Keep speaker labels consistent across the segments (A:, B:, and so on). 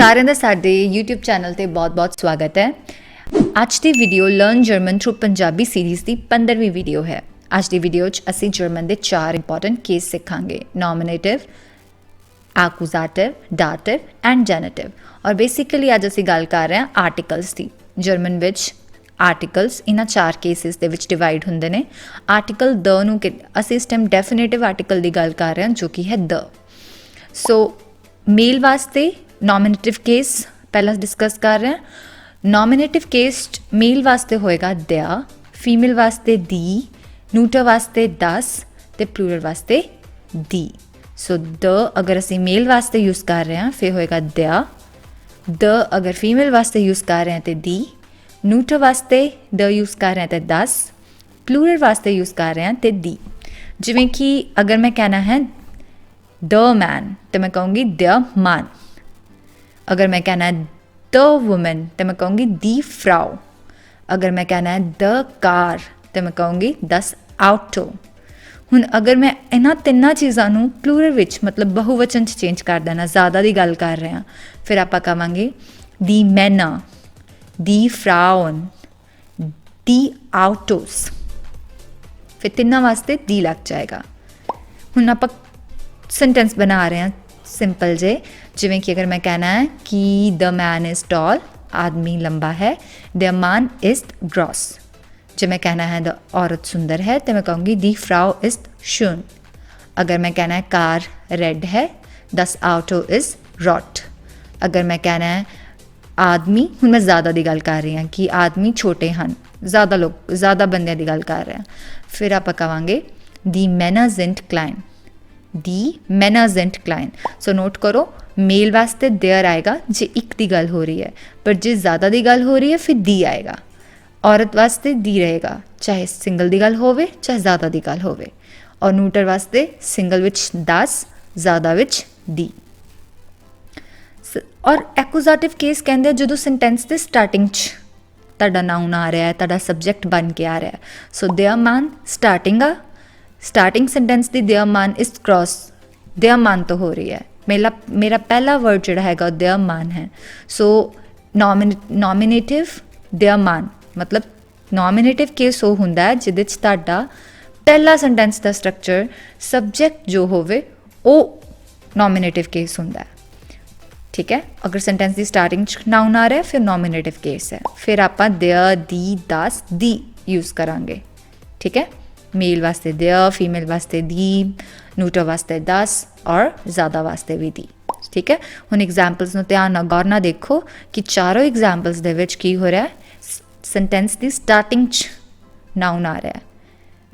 A: ਸਾਰਿਆਂ ਦਾ ਸਾਡੇ YouTube channel ਤੇ ਬਹੁਤ-ਬਹੁਤ ਸਵਾਗਤ ਹੈ। ਅੱਜ ਦੀ video learn German through Punjabi series ਦੀ 15ਵੀਂ ਵੀਡੀਓ ਹੈ। ਅੱਜ ਦੀ ਵੀਡੀਓ 'ਚ ਅਸੀਂ ਜਰਮਨ ਦੇ 4 ਇੰਪੋਰਟੈਂਟ ਕੇਸ ਸਿੱਖਾਂਗੇ, ਨੋਮੀਨੇਟਿਵ, ਐਕੂਜ਼ਾਟਿਵ, ਡਾਟਿਵ ਐਂਡ ਜੈਨੇਟਿਵ। ਔਰ ਬੇਸਿਕਲੀ ਅੱਜ ਅਸੀਂ ਗੱਲ ਕਰ ਰਹੇ ਹਾਂ ਆਰਟੀਕਲਸ ਦੀ। ਜਰਮਨ ਵਿੱਚ ਆਰਟੀਕਲਸ ਇਹਨਾਂ 4 ਕੇਸਿਸ ਦੇ ਵਿੱਚ ਡਿਵਾਈਡ ਹੁੰਦੇ ਨੇ। ਆਰਟੀਕਲ ਦ ਨੂੰ ਅਸੀਂ ਇਸ ਟਾਈਮ ਡੈਫੀਨੇਟਿਵ ਆਰਟੀਕਲ ਦੀ ਗੱਲ ਕਰ ਰਹੇ ਹਾਂ ਜੋ ਕਿ ਹੈ ਦ। ਸੋ ਮੇਲ ਵਾਸਤੇ ਨੋਮੀਨੇਟਿਵ ਕੇਸ ਪਹਿਲਾਂ ਡਿਸਕਸ ਕਰ ਰਹੇ ਹਾਂ। ਨੋਮੀਨੇਟਿਵ ਕੇਸ ਮੇਲ ਵਾਸਤੇ ਹੋਏਗਾ ਦਿਆ, ਫੀਮੇਲ ਵਾਸਤੇ ਦੀ, ਨਿਊਟਰ ਵਾਸਤੇ ਦਸ ਤੇ ਪਲੂਰਲ ਵਾਸਤੇ ਦੀ। ਸੋ ਦ ਅਗਰ ਅਸੀਂ ਮੇਲ ਵਾਸਤੇ ਯੂਜ਼ ਕਰ ਰਹੇ ਹਾਂ ਫਿਰ ਹੋਏਗਾ ਦਿਆ, ਦ ਅਗਰ ਫੀਮੇਲ ਵਾਸਤੇ ਯੂਜ਼ ਕਰ ਰਹੇ ਹਾਂ ਤੇ ਦੀ, ਨਿਊਟਰ ਵਾਸਤੇ ਦ ਯੂਜ਼ ਕਰ ਰਹੇ ਹਾਂ ਤੇ ਦਸ, ਪਲੂਰਲ ਵਾਸਤੇ ਯੂਜ਼ ਕਰ ਰਹੇ ਹਾਂ ਤੇ ਦੀ। ਜਿਵੇਂ ਕਿ ਅਗਰ ਮੈਂ ਕਹਿਣਾ ਹੈ ਦ ਮੈਨ ਤੇ ਮੈਂ ਕਹੂੰਗੀ ਦ ਮਾਨ। अगर मैं कहना है द वुमन तो मैं कहूँगी दी फ्राउ। अगर मैं कहना है द कार तो मैं कहूँगी दस आउटो। हुण अगर मैं इन्हां तिन्नां चीज़ां नूं प्लूरल विच मतलब बहुवचन च चेंज कर देना, ज़्यादा की गल कर रहे हैं, फिर आपां कहांगे दी मैना, दी फ्राउन, दी आउटोस। फिर तिन्नां वास्ते दी लग जाएगा। हुण आपां सेंटेंस बना रहे हैं सिंपल जे, जिमें कि अगर मैं कहना है कि द मैन इज़ टॉल, आदमी लंबा है, द मैन इज़ ग्रॉस। जो मैं कहना है द औरत सुंदर है तो मैं कहूँगी दी फ्राउ इज़ शून। अगर मैं कहना है कार रेड है, दस आउटो इज़ रॉट। अगर मैं कहना है आदमी, हुण मैं ज़्यादा की गल कर रही हाँ कि आदमी छोटे हैं, ज़्यादा बंदियां की गल कर रहे हैं, फिर आप कहांगे दी मैना जिंट क्लाइन, दी मैना जिंट क्लाइन। सो नोट करो मेल वास्ते देयर आएगा जे एक दी गल हो रही है, पर जे ज़्यादा दी गल हो रही है फिर दी आएगा। औरत वास्ते दी रहेगा चाहे सिंगल दी गल होवे चाहे ज़्यादा दी गल होवे। और न्यूटर वास्ते सिंगल विच दस, ज़्यादा विच दी। और एक्यूजाटिव केस कहते हैं जो सेंटेंस के स्टार्टिंग तुहाडा नाउन आ रहा है, तुहाडा सबजैक्ट बन के आ रहा है। सो देयर मैन स्टार्टिंग सेंटेंस दी देयर मैन इज क्रॉस, देयर मैन तो हो रही है, मेरा पहला वर्ड जोड़ा हैगा देयर मैन है। सो नॉमिनेटिव देयर मैन मतलब नॉमिनेटिव केस वो हुंदा है जिहदे च तुहाडा पहला सेंटेंस का स्ट्रक्चर सबजैक्ट जो होवे वो नॉमिनेटिव केस हुंदा है। ठीक है, अगर सेंटेंस की स्टार्टिंग नाउन आ रहा है फिर नॉमिनेटिव केस है, फिर आपां देयर, दी, दस, दी यूज़ करांगे। ठीक है, मेल वास्ते देयर, फीमेल वास्ते दी, न्यूटर वास्ते दस और ज़्यादा वास्ते भी दी। ठीक है, हुण एग्जाम्पल्स नूं ध्यान नाल गौर नाल देखो कि चारों एग्जाम्पल्स दे विच की हो रहा है, सेंटेंस की स्टार्टिंग नाउन आ रहा है।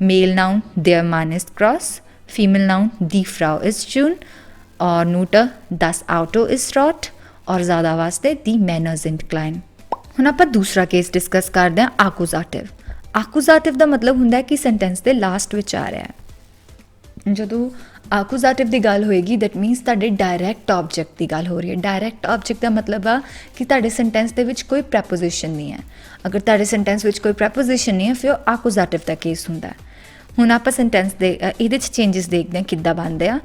A: मेल नाउन देयर मैन इज क्रॉस, फीमेल नाउन दी फ्राउ इज जून, और न्यूटर दस आउटो इज रॉट, और ज़्यादा वास्ते दी मैनर्स इंक्लाइन। हुण आपां दूसरा केस डिस्कस करते हैं आकूजाटिव। आकूजाटिव का मतलब होंदा है कि सेंटेंस के लास्ट विच आ रहा है। जदों आकूजाटिव की गल होएगी दैट मीनस तुहाडे डायरैक्ट ऑब्जेक्ट की गल हो रही है। डायरैक्ट ऑब्जेक्ट का मतलब आ कि तुहाडे सेंटेंस के विच कोई प्रैपोजिशन नहीं है। अगर तुहाडे सेंटेंस विच कोई प्रैपोजिशन नहीं है फिर आकूजाटिव का केस होंदा है। हुण आपां सेंटेंस दे इहदे च चेंजिस देखते हैं किद्दां बनदे आ।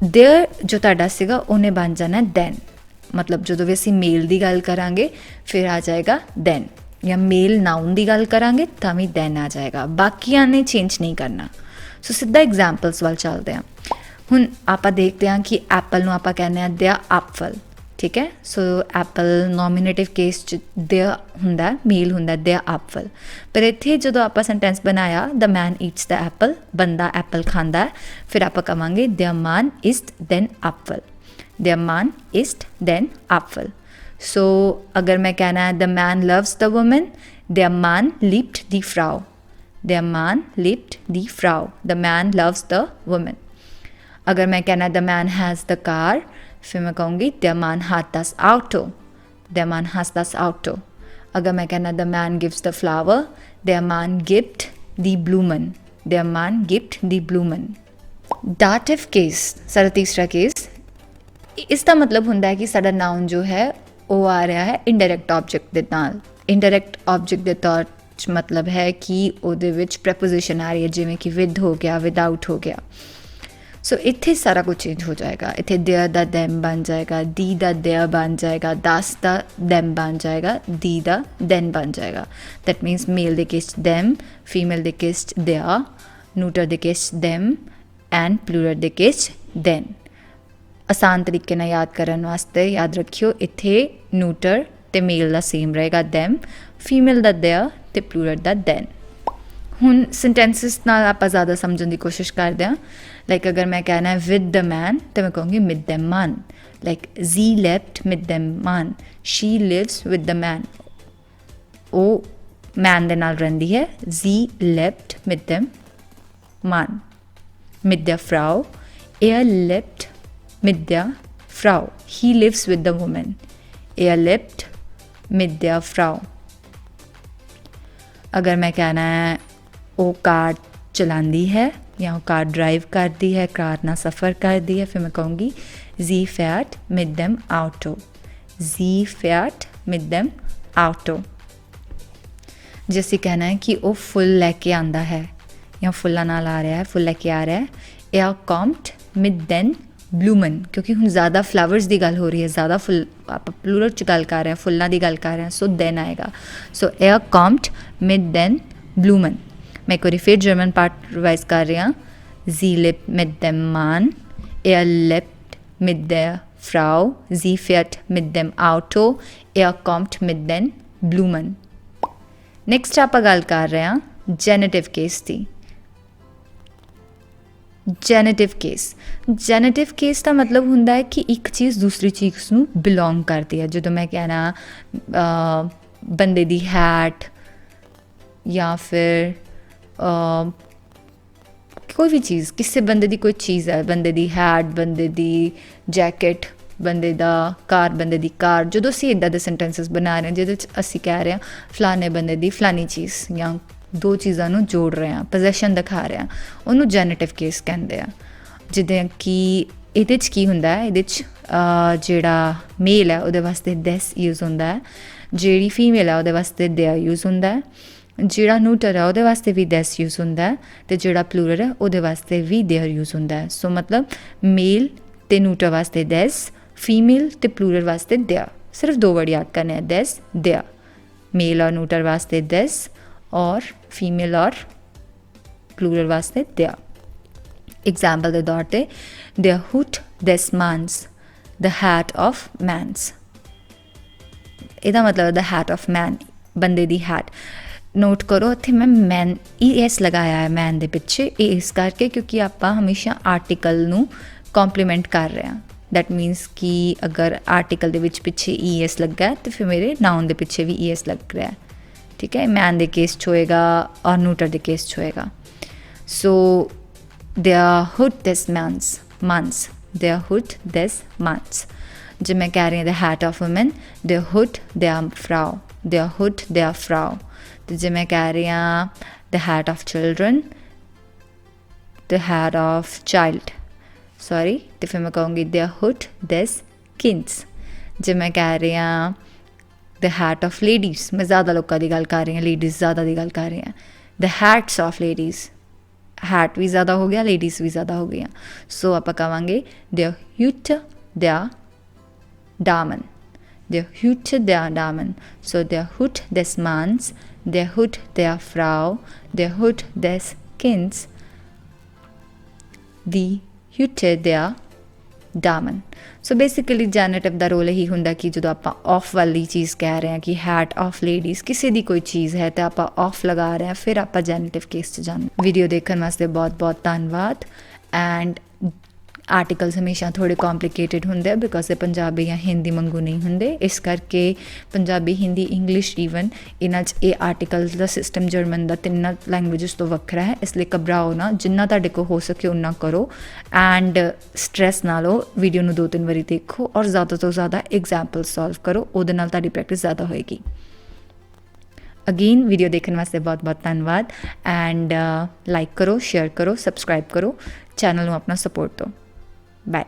A: देयर जो तुहाडा सीगा उहने बन जाना दैन, मतलब जो भी असीं मेल की गल करांगे फिर आ जाएगा दैन, या मेल नाउन की गल करांगे तो भी दैन आ जाएगा, बाकियां ने चेंज नहीं करना। सो सीधा एग्जाम्पल्स वाल चलते हैं। हुण आपां देखते हैं कि एप्पल नूं आपां कहने हैं देयर एप्पल। ठीक है, सो एप्पल नॉमिनेटिव केस च देयर हुंदा है, मेल हुंदा है देयर एप्पल। पर इत्थे जदों आपां सेंटेंस बनाया the man eats the apple, बंदा एप्पल खांदा है, फिर आपां कहांगे देयर मैन इज़ देन एप्पल, देयर मैन इज़ देन एप्पल। सो अगर मैं कहना है the man loves the woman, देयर मैन लिप्ट दी फ्राउ, देयर मैन लिप्ट दी फ्राउ, the man loves the woman. अगर मैं कहना है the man has the car, फिर मैं कहूँगी देयर मैन हैड दस आउटो, देयर मैन हैज़ दस आउटो। अगर मैं कहना the man gives the flower, देयर मैन गिफ्ट दी ब्लूमन, देयर मैन गिफ्ट दी ब्लूमन। डाटिव केस सारा तीसरा केस, इसका मतलब होंदा है कि साडा नाउन जो है वो आ रहा है इनडायरैक्ट ऑब्जेक्ट दे नाल। इनडायरैक्ट ऑब्जेक्ट दे तौर मतलब है कि उहदे विच प्रैपोजिशन आ रही है, जिवें कि विद हो गया, विदाउट हो गया। ਸੋ ਇੱਥੇ ਸਾਰਾ ਕੁਝ ਚੇਂਜ ਹੋ ਜਾਏਗਾ। ਇੱਥੇ देयर ਦਾ them ਬਣ ਜਾਏਗਾ, ਦੀ ਦਾ देयर ਬਣ ਜਾਏਗਾ, das ਦਾ them ਬਣ ਜਾਏਗਾ, ਦੀ ਦਾ then ਬਣ ਜਾਏਗਾ। ਦੈਟ ਮੀਨਸ ਮੇਲ ਦੇ ਕੇਸ 'ਚ them, ਫੀਮੇਲ ਦੇ ਕੇਸ 'ਚ their, ਨਿਊਟਰ ਦੇ ਕੇਸ 'ਚ them ਐਂਡ ਪਲੂਰਲ ਦੇ ਕੇਸ 'ਚ then। ਆਸਾਨ ਤਰੀਕੇ ਨਾਲ ਯਾਦ ਕਰਨ ਵਾਸਤੇ ਯਾਦ ਰੱਖਿਓ ਇੱਥੇ ਨਿਊਟਰ ਤੇ ਮੇਲ ਦਾ ਸੇਮ ਰਹੇਗਾ them, ਫੀਮੇਲ ਦਾ their ਤੇ ਪਲੂਰਲ ਦਾ then। ਹੁਣ ਸੈਂਟੈਂਸਿਸ ਨਾਲ ਆਪਾਂ ਜ਼ਿਆਦਾ ਸਮਝਣ ਦੀ ਕੋਸ਼ਿਸ਼ ਕਰਦੇ ਹਾਂ। ਲਾਈਕ ਅਗਰ ਮੈਂ ਕਹਿਣਾ ਹੈ ਵਿਦ ਦ ਮੈਨ ਤਾਂ ਮੈਂ ਕਹੂੰਗੀ ਮਿਦ ਦੈਮ ਮਨ। ਲਾਈਕ ਜ਼ੀ ਲੈਫਟ ਮਿਦ ਦੈਮ ਮਨ, ਸ਼ੀ ਲਿਵਸ ਵਿਦ ਦ ਮੈਨ, ਉਹ ਮੈਨ ਦੇ ਨਾਲ ਰਹਿੰਦੀ ਹੈ। ਜ਼ੀ ਲੈਫਟ ਮਿਦ ਦੈਮ ਮਨ। ਮਿਦ ਦ ਫਰਾਓ, er lebt mit der Frau, he lives with the woman, er lebt mit der Frau। अगर मैं कहना है वो कार चलाती है या वो कार ड्राइव करती है, कार ना सफ़र करती है, फिर मैं कहूँगी जी फैट mit dem Auto, जी फैट mit dem Auto। जैसे कहना है कि वो फुल लेके आंदा है या फुल्ला नाल आ रहा है, फुल लेके आ रहा है। er kommt mit den Blumen, क्योंकि हम ज़्यादा फ्लावर्स की गल हो रही है, ज़्यादा फुल आप प्लूरल च गल कर रहे हैं, फुल्लां की गल कर रहे हैं, सो देन आएगा। सो er kommt mit den Blumen। मैं एक बार फिर जर्मन पार्ट रिवाइज कर रही हूँ। sie lebt mit dem Mann, er lebt mit der Frau, sie fährt mit dem Auto, er kommt mit den Blumen। Next आप गल कर रहे हैं जेनेटिव केस की। ਜੈਨੇਟਿਵ ਕੇਸ, ਜੈਨੇਟਿਵ ਕੇਸ ਦਾ ਮਤਲਬ ਹੁੰਦਾ ਹੈ ਕਿ ਇੱਕ ਚੀਜ਼ ਦੂਸਰੀ ਚੀਜ਼ ਨੂੰ ਬਿਲੋਂਗ ਕਰਦੀ ਹੈ। ਜਦੋਂ ਮੈਂ ਕਹਿਣਾ ਬੰਦੇ ਦੀ ਹੈਟ ਜਾਂ ਫਿਰ ਕੋਈ ਵੀ ਚੀਜ਼, ਕਿਸੇ ਬੰਦੇ ਦੀ ਕੋਈ ਚੀਜ਼ ਹੈ, ਬੰਦੇ ਦੀ ਹੈਟ, ਬੰਦੇ ਦੀ ਜੈਕਟ, ਬੰਦੇ ਦਾ ਕਾਰ, ਬੰਦੇ ਦੀ ਕਾਰ, ਜਦੋਂ ਅਸੀਂ ਇੱਦਾਂ ਦੇ ਸੈਂਟੈਂਸਸ ਬਣਾ ਰਹੇ ਹਾਂ ਜਿਹਦੇ ਵਿੱਚ ਅਸੀਂ ਕਹਿ ਰਹੇ ਹਾਂ ਫਲਾਣੇ ਬੰਦੇ ਦੀ ਫਲਾਣੀ ਚੀਜ਼ ਜਾਂ ਦੋ ਚੀਜ਼ਾਂ ਨੂੰ ਜੋੜ ਰਹੇ ਹਾਂ, ਪੋਜੈਸ਼ਨ ਦਿਖਾ ਰਹੇ ਹਾਂ, ਉਹਨੂੰ ਜੈਨੇਟਿਵ ਕੇਸ ਕਹਿੰਦੇ ਆ। ਜਿੱਦਾਂ ਕਿ ਇਹਦੇ 'ਚ ਕੀ ਹੁੰਦਾ ਹੈ, ਇਹਦੇ 'ਚ ਜਿਹੜਾ ਮੇਲ ਹੈ ਉਹਦੇ ਵਾਸਤੇ ਦੈਸ ਯੂਜ਼ ਹੁੰਦਾ ਹੈ, ਜਿਹੜੀ ਫੀਮੇਲ ਹੈ ਉਹਦੇ ਵਾਸਤੇ ਦੇਅਰ ਯੂਜ਼ ਹੁੰਦਾ ਹੈ, ਜਿਹੜਾ ਨਿਊਟਰ ਹੈ ਉਹਦੇ ਵਾਸਤੇ ਵੀ ਦੈਸ ਯੂਜ਼ ਹੁੰਦਾ ਹੈ, ਅਤੇ ਜਿਹੜਾ ਪਲੂਰਲ ਹੈ ਉਹਦੇ ਵਾਸਤੇ ਵੀ ਦੇਅਰ ਯੂਜ਼ ਹੁੰਦਾ ਹੈ। ਸੋ ਮਤਲਬ ਮੇਲ ਅਤੇ ਨਿਊਟਰ ਵਾਸਤੇ ਦੈਸ, ਫੀਮੇਲ ਅਤੇ ਪਲੂਰਲ ਵਾਸਤੇ ਦੇਅਰ। ਸਿਰਫ ਦੋ ਵਰਡ ਯਾਦ ਕਰਨੇ ਆ, ਦੈਸ ਦੇਅਰ। मेल और न्यूटर वास्ते दिस और फीमेल और प्लूरल वास्ते देयर। एग्जाम्पल के तौर पर द हुड दिस मान्स, द हैट ऑफ मैंस। ਇਹਦਾ ਮਤਲਬ द हैट ऑफ मैन, ਬੰਦੇ ਦੀ हैट। नोट करो ਇੱਥੇ मैं मैन ES लगाया है मैन ਦੇ ਪਿੱਛੇ, ਇਹ ਇਸ ਕਰਕੇ ਕਿਉਂਕਿ ਆਪਾਂ ਹਮੇਸ਼ਾ ਆਰਟੀਕਲ ਨੂੰ ਕੰਪਲੀਮੈਂਟ ਕਰ ਰਹੇ ਹਾਂ। दैट मीनस कि अगर आर्टिकल के पिछे ES लगा है तो फिर मेरे नाउन के पिछे भी ES लग रहा है, ठीक है। मैन के केस च होएगा और न्यूटर के केस च होएगा। सो देयर हुड दिस मैंस मंथ्स, देयर हुड दिस मंथ्स। जब मैं कह रही हूँ द हैट ऑफ वुमेन, देयर हुड देयर फ्राउ, देयर हुड देयर फ्राउ। तो जब मैं कह रही हूँ the hat of children, the hat of child, sorry, तो फिर मैं कहूँगी देयर हुड दिस किड्स। जब मैं कह रही हूँ द हैट ऑफ लेडीज़, मैं ज़्यादा लोगों की गल कर रही हूँ, लेडीज़ ज़्यादा की गल कर रही हैं। The hats off ladies, hat भी ज़्यादा हो गया, लेडीज़ भी ज़्यादा हो गई। सो आप कहेंगे देयर हुड देयर दामन, देयर हुड देयर दामन। सो देयर हुड दिस मान्स, देयर हुड देयर फ्राउ, देयर हुड दिस किड्स, दी ह्यूटे देयर दामन। सो बेसिकली जैनेटिव का रोल यही होंगे कि जो आप ऑफ वाली चीज़ कह रहे हैं कि हैट ऑफ लेडीज़, किसी की कोई चीज़ है तो आप ऑफ लगा रहे हैं, फिर आप जैनेटिव केस च जाने। वीडियो देखने वास्ते बहुत बहुत धन्यवाद। एंड आर्टिकल्स हमेशा थोड़े कॉम्प्लीकेटेड होंगे बिकॉज ये पंजाबी या हिंदी वांगू नहीं होंगे, इस करके पंजाबी, हिंदी, इंग्लिश ईवन इन्हां च ये आर्टिकल्स का सिस्टम जर्मन का तिन्ना लैंगुएजिस तो वखरा है। इसलिए घबराओ ना, जिन्ना तुहाडे कोल हो सके उन्ना करो एंड स्ट्रैस ना लो। वीडियो नूं 2-3 बारी देखो और ज़्यादा तो ज़्यादा एग्जाम्पल सॉल्व करो, उहदे नाल तुहाडी प्रैक्टिस ज़्यादा होएगी। अगेन वीडियो देखने वास्ते बहुत बहुत धन्यवाद। एंड लाइक करो, शेयर करो, सबसक्राइब करो, चैनल नूं अपना सपोर्ट दो। बाय।